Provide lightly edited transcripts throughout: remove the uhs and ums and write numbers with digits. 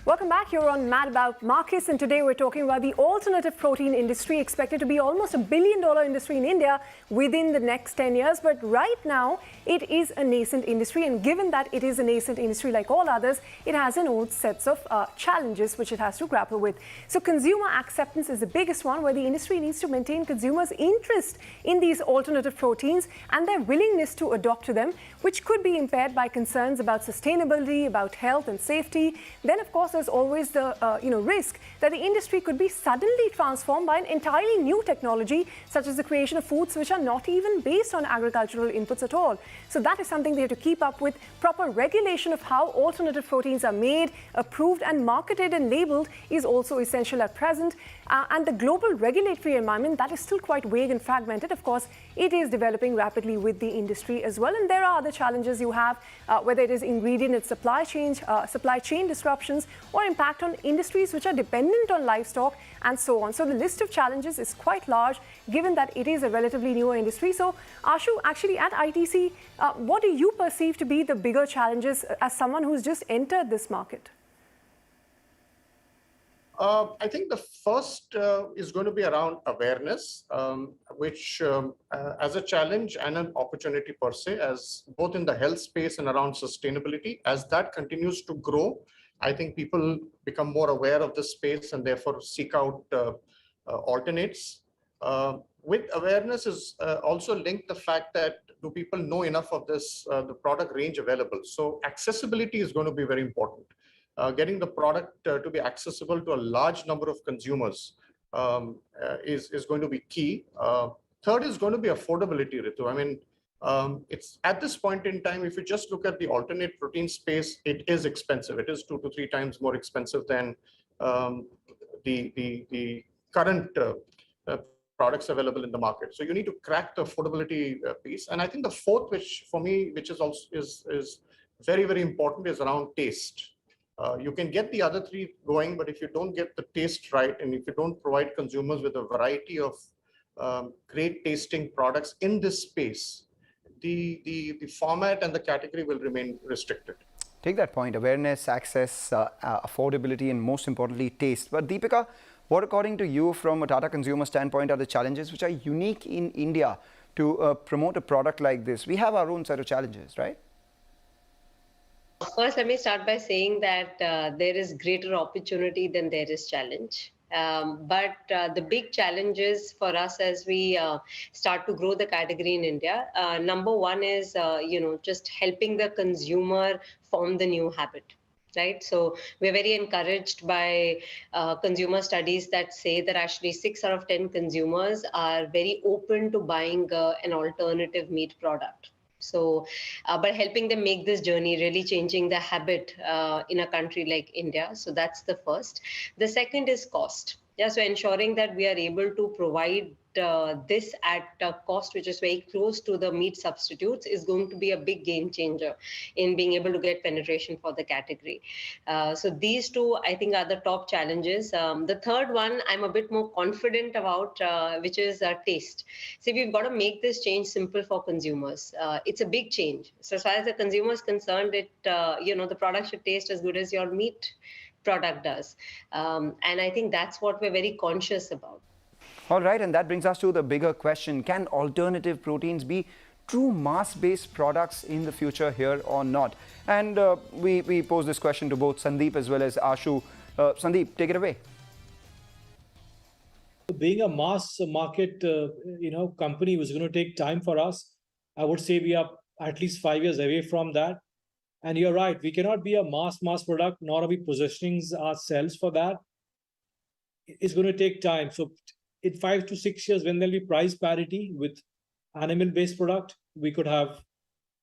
Welcome back. You're on Mad About Markets, and today we're talking about the alternative protein industry, expected to be almost $1 billion industry in India within the next 10 years. But right now, it is a nascent industry, and given that it is a nascent industry like all others, it has an own sets of challenges which it has to grapple with. So consumer acceptance is the biggest one, where the industry needs to maintain consumers' interest in these alternative proteins and their willingness to adopt to them, which could be impaired by concerns about sustainability, about health and safety. Then, of course, there's always the risk that the industry could be suddenly transformed by an entirely new technology, such as the creation of foods which are not even based on agricultural inputs at all. So that is something they have to keep up with. Proper regulation of how alternative proteins are made, approved and marketed and labeled is also essential at present. And the global regulatory environment, that is still quite vague and fragmented. Of course, it is developing rapidly with the industry as well. And there are other challenges you have, whether it is ingredient and supply chain disruptions, or impact on industries which are dependent on livestock and so on. So the list of challenges is quite large, given that it is a relatively newer industry. So Ashu, actually at ITC, what do you perceive to be the bigger challenges as someone who's just entered this market? I think the first is going to be around awareness, which as a challenge and an opportunity per se, as both in the health space and around sustainability. As that continues to grow, I think people become more aware of the space and therefore seek out alternates. With awareness is also linked the fact that do people know enough of this, the product range available? So accessibility is going to be very important. Getting the product to be accessible to a large number of consumers is going to be key. Third is going to be affordability, Ritu. I mean, it's at this point in time, if you just look at the alternate protein space, it is expensive. It is 2 to 3 times more expensive than the current products available in the market. So you need to crack the affordability piece. And I think the fourth, which for me, which is also is very, very important, is around taste. You can get the other three going, but if you don't get the taste right, and if you don't provide consumers with a variety of great tasting products in this space, the format and the category will remain restricted. Take that point: awareness, access, affordability, and most importantly, taste. But Deepika, what according to you, from a Tata consumer standpoint, are the challenges which are unique in India to promote a product like this? We have our own set of challenges, right? First, let me start by saying that there is greater opportunity than there is challenge. But the big challenges for us as we start to grow the category in India, number one is, just helping the consumer form the new habit. Right. So we're very encouraged by consumer studies that say that actually 6 out of 10 consumers are very open to buying an alternative meat product. So, but helping them make this journey, really changing the habit in a country like India. So that's the first. The second is cost. Yeah, so ensuring that we are able to provide this at a cost which is very close to the meat substitutes is going to be a big game changer in being able to get penetration for the category. So these two, I think, are the top challenges. The third one I'm a bit more confident about, which is taste. So we've got to make this change simple for consumers. It's a big change. So as far as the consumer is concerned, the product should taste as good as your meat product does. And I think that's what we're very conscious about. All right, and that brings us to the bigger question: can alternative proteins be true mass-based products in the future here or not? And we pose this question to both Sandeep as well as Ashu. Sandeep, take it away. Being a mass market, company was going to take time for us. I would say we are at least 5 years away from that. And you're right, we cannot be a mass product, nor are we positioning ourselves for that. It's going to take time. So in 5 to 6 years, when there'll be price parity with animal-based product, we could have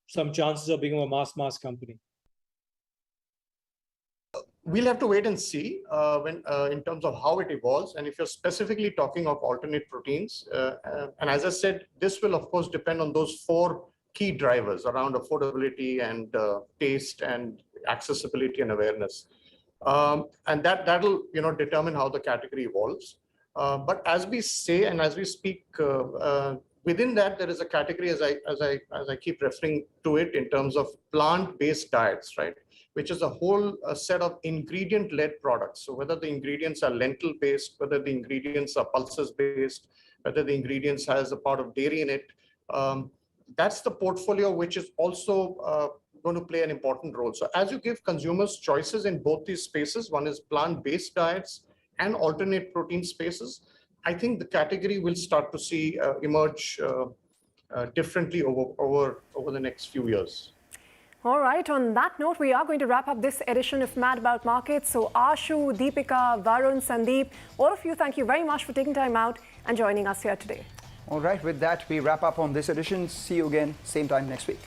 some chances of being a mass company. We'll have to wait and see in terms of how it evolves. And if you're specifically talking of alternate proteins, and as I said, this will of course depend on those 4 key drivers around affordability and taste and accessibility and awareness. And that'll determine how the category evolves. But as we say and as we speak, within that there is a category, as I keep referring to it, in terms of plant-based diets, right? which is a whole set of ingredient-led products. So whether the ingredients are lentil-based, whether the ingredients are pulses-based, whether the ingredients has a part of dairy in it, that's the portfolio which is also going to play an important role. So as you give consumers choices in both these spaces, one is plant-based diets and alternate protein spaces, I think the category will start to see emerge differently over the next few years. All right, on that note, we are going to wrap up this edition of Mad About Markets. So Ashu, Deepika, Varun, Sandeep, all of you, thank you very much for taking time out and joining us here today. All right, with that, we wrap up on this edition. See you again, same time next week.